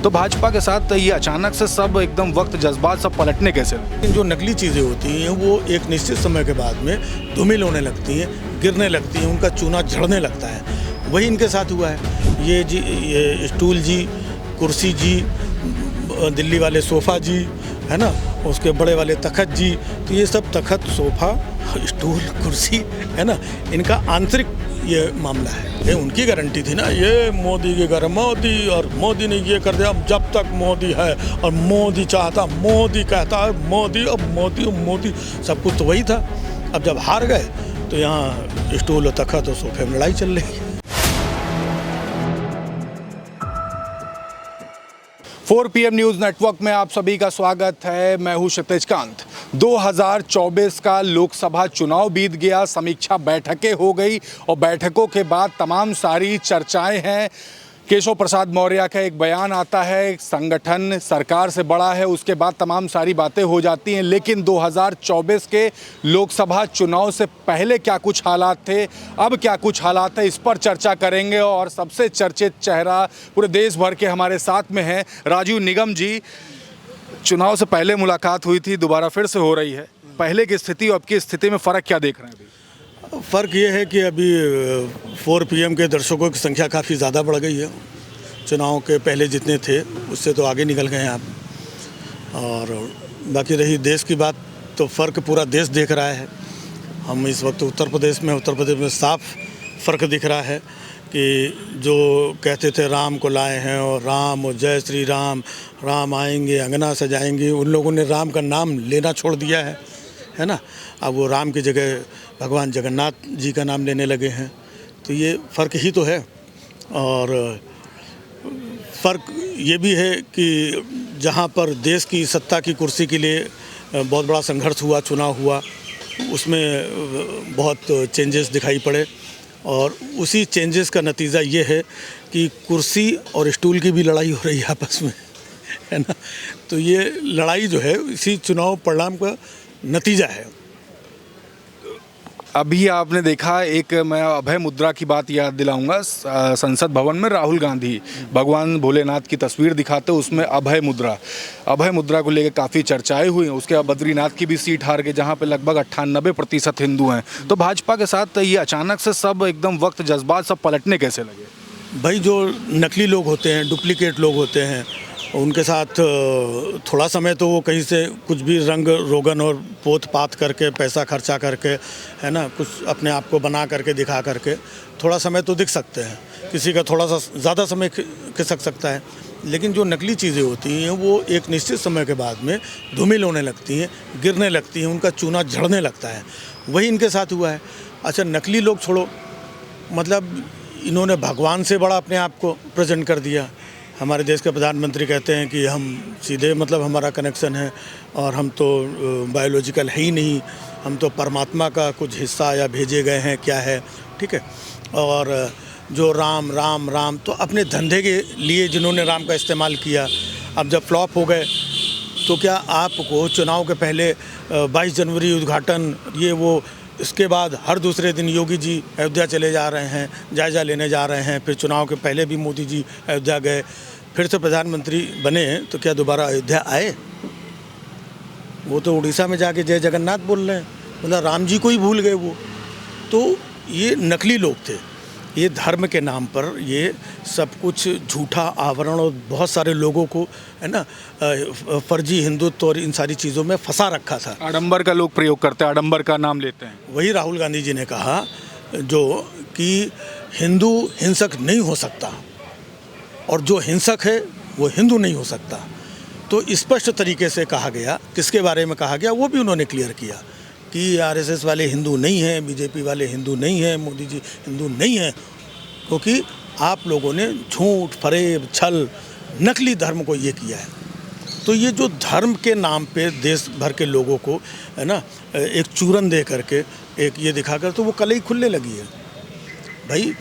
तो भाजपा के साथ ये अचानक से सब एकदम वक्त जज्बात सब पलटने कैसे लगे? जो नकली चीज़ें होती हैं वो एक निश्चित समय के बाद में धूमिल होने लगती हैं, गिरने लगती हैं, उनका चूना झड़ने लगता है। वही इनके साथ हुआ है। ये स्टूल जी, कुर्सी जी, दिल्ली वाले सोफ़ा जी, है ना, उसके बड़े वाले तखत जी, तो ये सब तखत, सोफ़ा, स्टूल, कुर्सी, है ना, इनका आंतरिक ये मामला है। ये उनकी गारंटी थी ना, ये मोदी के घर मोदी, और मोदी ने ये कर दिया। अब जब तक मोदी है और मोदी चाहता, मोदी कहता है मोदी, अब मोदी मोदी, सब कुछ तो वही था। अब जब हार गए तो यहाँ स्टूल और तखत और सोफे में लड़ाई चल रही है। 4 PM न्यूज़ नेटवर्क में आप सभी का स्वागत है। मैं हूं क्षितिज कांत। 2024 का लोकसभा चुनाव बीत गया, समीक्षा बैठकें हो गई और बैठकों के बाद तमाम सारी चर्चाएं हैं। केशव प्रसाद मौर्य का एक बयान आता है, संगठन सरकार से बड़ा है, उसके बाद तमाम सारी बातें हो जाती हैं। लेकिन 2024 के लोकसभा चुनाव से पहले क्या कुछ हालात थे, अब क्या कुछ हालात है, इस पर चर्चा करेंगे। और सबसे चर्चित चेहरा पूरे देश भर के हमारे साथ में हैं राजीव निगम जी। चुनाव से पहले मुलाकात हुई थी, दोबारा फिर से हो रही है। पहले की स्थिति और अब की स्थिति में फ़र्क क्या देख रहे हैं? फ़र्क ये है कि अभी 4 PM के दर्शकों की संख्या काफ़ी ज़्यादा बढ़ गई है। चुनाव के पहले जितने थे उससे तो आगे निकल गए हैं आप। और बाकी रही देश की बात, तो फ़र्क पूरा देश देख रहा है। हम इस वक्त उत्तर प्रदेश में साफ फ़र्क दिख रहा है कि जो कहते थे राम को लाए हैं और राम और जय श्री राम, राम आएंगे अंगना सजाएंगे, उन लोगों ने राम का नाम लेना छोड़ दिया है ना। अब वो राम की जगह भगवान जगन्नाथ जी का नाम लेने लगे हैं। तो ये फ़र्क ही तो है। और फ़र्क ये भी है कि जहाँ पर देश की सत्ता की कुर्सी के लिए बहुत बड़ा संघर्ष हुआ, चुनाव हुआ, उसमें बहुत चेंजेस दिखाई पड़े। और उसी चेंजेस का नतीजा ये है कि कुर्सी और स्टूल की भी लड़ाई हो रही है आपस में, है ना। तो ये लड़ाई जो है इसी चुनाव परिणाम का नतीजा है। अभी आपने देखा, एक मैं अभय मुद्रा की बात याद दिलाऊंगा। संसद भवन में राहुल गांधी भगवान भोलेनाथ की तस्वीर दिखाते, उसमें अभय मुद्रा को लेकर काफ़ी चर्चाएं हुई। उसके बाद बद्रीनाथ की भी सीट हार गई, जहां पे लगभग 98% हिंदू हैं। तो भाजपा के साथ ये अचानक से सब एकदम वक्त जज्बात सब पलटने कैसे लगे? भाई, जो नकली लोग होते हैं, डुप्लीकेट लोग होते हैं, उनके साथ थोड़ा समय तो वो कहीं से कुछ भी रंग रोगन और पोत पात करके, पैसा खर्चा करके, है ना, कुछ अपने आप को बना करके, दिखा करके थोड़ा समय तो दिख सकते हैं। किसी का थोड़ा सा ज़्यादा समय खिसक सकता है। लेकिन जो नकली चीज़ें होती हैं वो एक निश्चित समय के बाद में धूमिल होने लगती हैं, गिरने लगती हैं, उनका चूना झड़ने लगता है। वही इनके साथ हुआ है। अच्छा, नकली लोग छोड़ो, मतलब इन्होंने भगवान से बड़ा अपने आप को प्रेजेंट कर दिया। हमारे देश के प्रधानमंत्री कहते हैं कि हम सीधे, मतलब हमारा कनेक्शन है और हम तो बायोलॉजिकल है ही नहीं, हम तो परमात्मा का कुछ हिस्सा या भेजे गए हैं, क्या है, ठीक है। और जो राम राम राम, तो अपने धंधे के लिए जिन्होंने राम का इस्तेमाल किया, अब जब फ्लॉप हो गए तो क्या आपको चुनाव के पहले 22 जनवरी उद्घाटन, ये वो, इसके बाद हर दूसरे दिन योगी जी अयोध्या चले जा रहे हैं, जायज़ा लेने जा रहे हैं। फिर चुनाव के पहले भी मोदी जी अयोध्या गए, फिर से प्रधानमंत्री बने, तो क्या दोबारा अयोध्या आए? वो तो उड़ीसा में जाके जय जगन्नाथ बोल रहे हैं, मतलब राम जी को ही भूल गए वो। तो ये नकली लोग थे। ये धर्म के नाम पर ये सब कुछ झूठा आवरण और बहुत सारे लोगों को, है ना, फर्जी हिंदुत्व और इन सारी चीज़ों में फंसा रखा था। आडंबर का लोग प्रयोग करते हैं, आडंबर का नाम लेते हैं। वही राहुल गांधी जी ने कहा जो कि हिंदू हिंसक नहीं हो सकता और जो हिंसक है वो हिंदू नहीं हो सकता। तो स्पष्ट तरीके से कहा गया, किसके बारे में कहा गया वो भी उन्होंने क्लियर किया कि आरएसएस वाले हिंदू नहीं हैं, बीजेपी वाले हिंदू नहीं हैं, मोदी जी हिंदू नहीं हैं, क्योंकि आप लोगों ने झूठ, फरेब, छल, नकली धर्म को ये किया है। तो ये जो धर्म के नाम पे देश भर के लोगों को, है ना, एक चूरन दे करके, एक ये दिखाकर, तो वो कलई खुलने लगी है। भाई,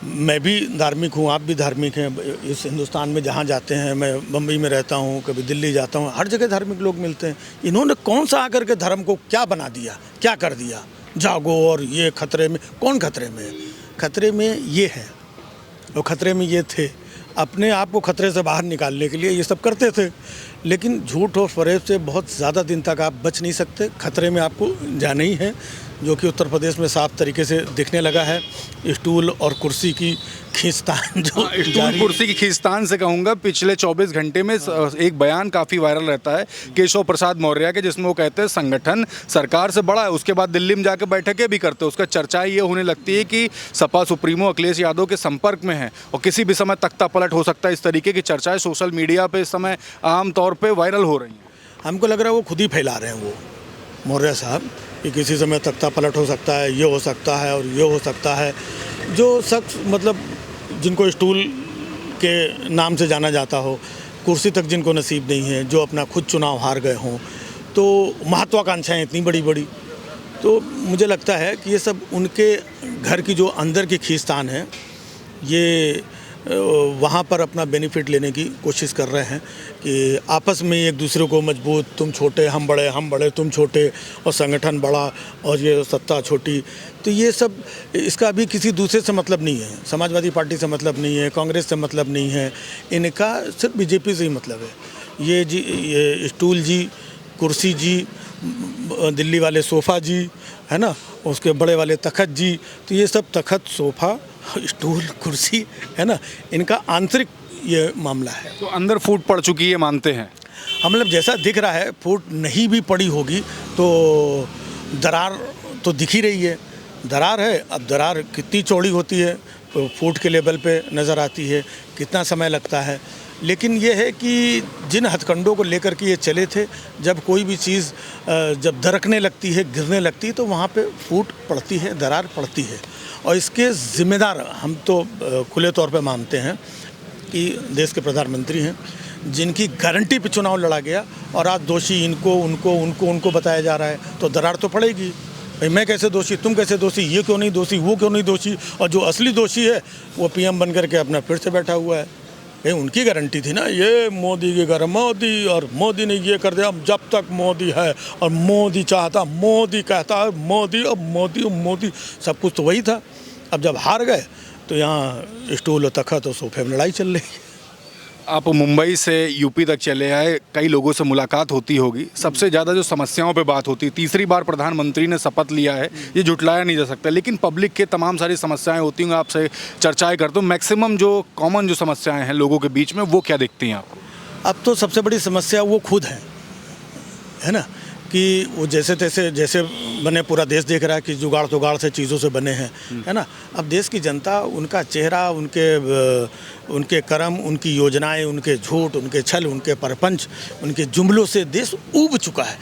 मैं भी धार्मिक हूँ, आप भी धार्मिक हैं। इस हिंदुस्तान में जहाँ जाते हैं, मैं बम्बई में रहता हूँ, कभी दिल्ली जाता हूँ, हर जगह धार्मिक लोग मिलते हैं। इन्होंने कौन सा आकर के धर्म को क्या बना दिया, क्या कर दिया? जागो और ये खतरे में, कौन खतरे में है? खतरे में ये है और खतरे में ये थे अपने आप को खतरे से बाहर निकालने के लिए ये सब करते थे। लेकिन झूठ और फरेब से बहुत ज़्यादा दिन तक आप बच नहीं सकते, खतरे में आपको जाना ही है, जो कि उत्तर प्रदेश में साफ तरीके से दिखने लगा है। स्टूल और कुर्सी की खींचतान जो स्टूल कुर्सी की खींचतान से कहूँगा, पिछले 24 घंटे में एक बयान काफ़ी वायरल रहता है केशव प्रसाद मौर्य के, जिसमें वो कहते हैं संगठन सरकार से बड़ा है। उसके बाद दिल्ली में जाकर बैठकें भी करते हैं। उसका चर्चा ये होने लगती है कि सपा सुप्रीमो अखिलेश यादव के संपर्क में है और किसी भी समय तख्ता पलट हो सकता है। इस तरीके की चर्चाएं सोशल मीडिया पे इस समय आम तौर पे वायरल हो रही हैं। हमको लग रहा है वो खुद ही फैला रहे हैं वो मौर्य साहब, कि किसी समय तख्ता पलट हो सकता है, ये हो सकता है और ये हो सकता है। जो शख्स मतलब जिनको स्टूल के नाम से जाना जाता हो, कुर्सी तक जिनको नसीब नहीं है, जो अपना खुद चुनाव हार गए हों, तो महत्वाकांक्षाएं इतनी बड़ी बड़ी, तो मुझे लगता है कि ये सब उनके घर की जो अंदर की खींचतान है, ये वहाँ पर अपना बेनिफिट लेने की कोशिश कर रहे हैं कि आपस में एक दूसरे को मजबूत, तुम छोटे हम बड़े तुम छोटे, और संगठन बड़ा और ये सत्ता छोटी। तो ये सब, इसका अभी किसी दूसरे से मतलब नहीं है, समाजवादी पार्टी से मतलब नहीं है, कांग्रेस से मतलब नहीं है, इनका सिर्फ बीजेपी से ही मतलब है। ये स्टूल जी, कुर्सी जी, दिल्ली वाले सोफ़ा जी, है ना, उसके बड़े वाले तखत जी, तो ये सब तखत, सोफ़ा, स्टूल, कुर्सी, है ना, इनका आंतरिक ये मामला है। तो अंदर फूट पड़ चुकी है मानते हैं हम मतलब जैसा दिख रहा है, फूट नहीं भी पड़ी होगी तो दरार तो दिख ही रही है। दरार है, अब दरार कितनी चौड़ी होती है तो फूट के लेवल पे नज़र आती है, कितना समय लगता है। लेकिन ये है कि जिन हथकंडों को लेकर के ये चले थे, जब कोई भी चीज़ जब दरकने लगती है, गिरने लगती है, तो वहाँ पे फूट पड़ती है, दरार पड़ती है। और इसके ज़िम्मेदार हम तो खुले तौर पे मानते हैं कि देश के प्रधानमंत्री हैं, जिनकी गारंटी पे चुनाव लड़ा गया, और आज दोषी इनको बताया जा रहा है, तो दरार तो पड़ेगी। भाई मैं कैसे दोषी, तुम कैसे दोषी, ये क्यों नहीं दोषी, वो क्यों नहीं दोषी, और जो असली दोषी है वो पीएम बन करके अपना फिर से बैठा हुआ है। भाई उनकी गारंटी थी ना, ये मोदी के घर मोदी, और मोदी ने ये कर दिया। जब तक मोदी है और मोदी चाहता, मोदी कहता है मोदी, और मोदी सब कुछ तो वही था। अब जब हार गए तो यहाँ स्टूल और तखत और सोफे में लड़ाई चल रही। आप मुंबई से यूपी तक चले आए, कई लोगों से मुलाकात होती होगी। सबसे ज़्यादा जो समस्याओं पे बात होती है, तीसरी बार प्रधानमंत्री ने शपथ लिया है, ये झुटलाया नहीं जा सकता, लेकिन पब्लिक के तमाम सारी समस्याएं होती हैं। आपसे चर्चाएं करते हो, मैक्सिमम जो कॉमन जो समस्याएं हैं लोगों के बीच में, वो क्या दिखती हैं आपको? अब तो सबसे बड़ी समस्या वो खुद है ना, कि वो जैसे तैसे जैसे बने, पूरा देश देख रहा है कि जुगाड़ तुगाड़ से चीज़ों से बने हैं, है ना। अब देश की जनता, उनका चेहरा, उनके कर्म, उनकी योजनाएं, उनके झूठ, उनके छल, उनके परपंच, उनके जुमलों से देश ऊब चुका है।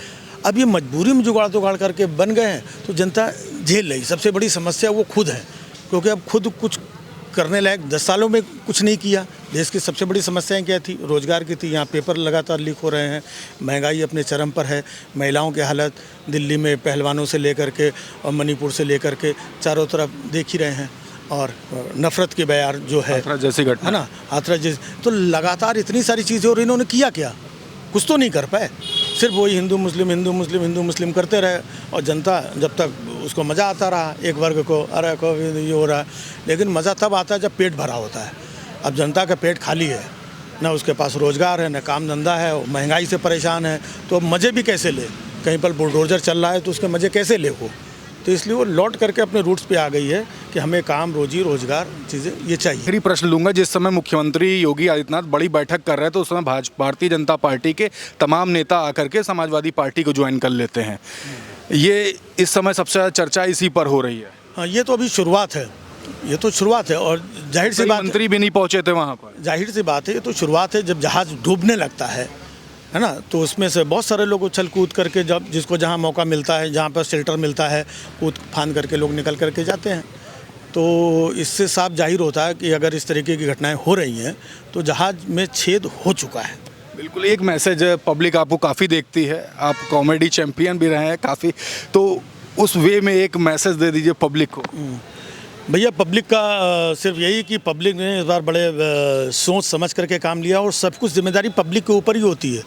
अब ये मजबूरी में जुगाड़ तुगाड़ करके बन गए हैं, तो जनता झेल रही। सबसे बड़ी समस्या वो खुद है, क्योंकि अब खुद कुछ करने लायक 10 सालों में कुछ नहीं किया। देश की सबसे बड़ी समस्याएं क्या थी? रोज़गार की थी। यहाँ पेपर लगातार लीक हो रहे हैं, महंगाई अपने चरम पर है, महिलाओं की हालत दिल्ली में पहलवानों से लेकर के और मणिपुर से लेकर के चारों तरफ देख ही रहे हैं, और नफ़रत के बयार जो है, जैसी घटना है ना, हाथरस जैसे, तो लगातार इतनी सारी चीज़ें, और इन्होंने किया क्या? कुछ तो नहीं कर पाए, सिर्फ वही हिंदू मुस्लिम करते रहे, और जनता जब तक उसको मज़ा आता रहा, एक वर्ग को अरे को ये हो रहा है। लेकिन मज़ा तब आता है जब पेट भरा होता है। अब जनता का पेट खाली है, ना उसके पास रोज़गार है, ना काम धंधा है, महंगाई से परेशान है, तो अब मज़े भी कैसे ले? कहीं पर बुलडोज़र चल रहा है तो उसके मज़े कैसे ले वो? तो इसलिए वो लौट करके अपने रूट्स पे आ गई है कि हमें काम, रोजी रोजगार चीज़ें ये चाहिए। आखिरी प्रश्न लूंगा, जिस समय मुख्यमंत्री योगी आदित्यनाथ बड़ी बैठक कर रहे थे, उस समय भारतीय जनता पार्टी के तमाम नेता आकर के समाजवादी पार्टी को ज्वाइन कर लेते हैं। ये इस समय सबसे ज़्यादा चर्चा इसी पर हो रही है। हाँ, ये तो अभी शुरुआत है, ये तो शुरुआत है, और जाहिर सी बात, मंत्री भी नहीं पहुंचे थे वहाँ पर। जाहिर सी बात है, ये तो शुरुआत है। जब जहाज़ डूबने लगता है ना, तो उसमें से बहुत सारे लोग उछल कूद करके, जब जिसको जहाँ मौका मिलता है, जहाँ पर शेल्टर मिलता है, कूद फांद करके लोग निकल करके जाते हैं। तो इससे साफ जाहिर होता है कि अगर इस तरीके की घटनाएं हो रही हैं तो जहाज़ में छेद हो चुका है। बिल्कुल, एक मैसेज, पब्लिक आपको काफ़ी देखती है, आप कॉमेडी चैम्पियन भी रहे हैं काफ़ी, तो उस वे में एक मैसेज दे दीजिए पब्लिक को। भैया, पब्लिक का सिर्फ यही कि पब्लिक ने इस बार बड़े सोच समझ करके काम लिया, और सब कुछ जिम्मेदारी पब्लिक के ऊपर ही होती है।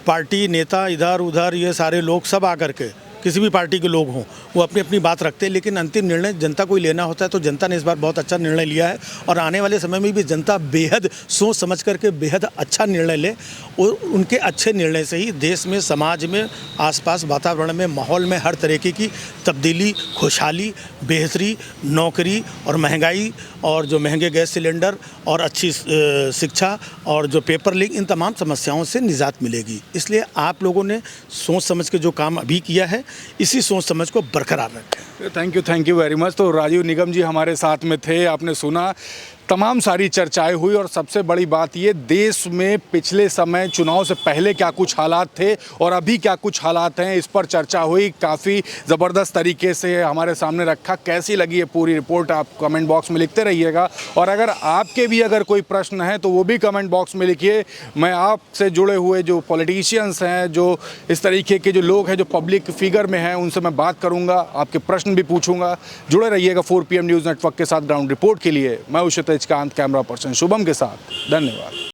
पार्टी नेता इधर उधर ये सारे लोग सब आकर के किसी भी पार्टी के लोग हों, वो अपनी अपनी बात रखते हैं, लेकिन अंतिम निर्णय जनता को ही लेना होता है। तो जनता ने इस बार बहुत अच्छा निर्णय लिया है और आने वाले समय में भी जनता बेहद सोच समझ करके बेहद अच्छा निर्णय ले और उनके अच्छे निर्णय से ही देश में, समाज में, आसपास वातावरण में, माहौल में हर तरीके की तब्दीली, खुशहाली, बेहतरी, नौकरी और महंगाई और जो महंगे गैस सिलेंडर और अच्छी शिक्षा और जो पेपर लीक, इन तमाम समस्याओं से निजात मिलेगी। इसलिए आप लोगों ने सोच समझ के जो काम अभी किया है, इसी सोच समझ को बरकरार रखें। Thank you very much. तो राजीव निगम जी हमारे साथ में थे, आपने सुना तमाम सारी चर्चाएं हुई और सबसे बड़ी बात ये, देश में पिछले समय चुनाव से पहले क्या कुछ हालात थे और अभी क्या कुछ हालात हैं, इस पर चर्चा हुई। काफ़ी ज़बरदस्त तरीके से हमारे सामने रखा। कैसी लगी ये पूरी रिपोर्ट आप कमेंट बॉक्स में लिखते रहिएगा और अगर आपके भी अगर कोई प्रश्न है तो वो भी कमेंट बॉक्स में लिखिए। मैं आपसे जुड़े हुए जो पॉलिटिशियंस हैं, जो इस तरीके के जो लोग हैं, जो पब्लिक फिगर में हैं, उनसे मैं बात करूँगा, आपके प्रश्न भी पूछूंगा। जुड़े रहिएगा 4 PM न्यूज़ नेटवर्क के साथ ग्राउंड रिपोर्ट के लिए। मैं हूं क्षितिज कांत, कैमरा पर्सन शुभम के साथ। धन्यवाद।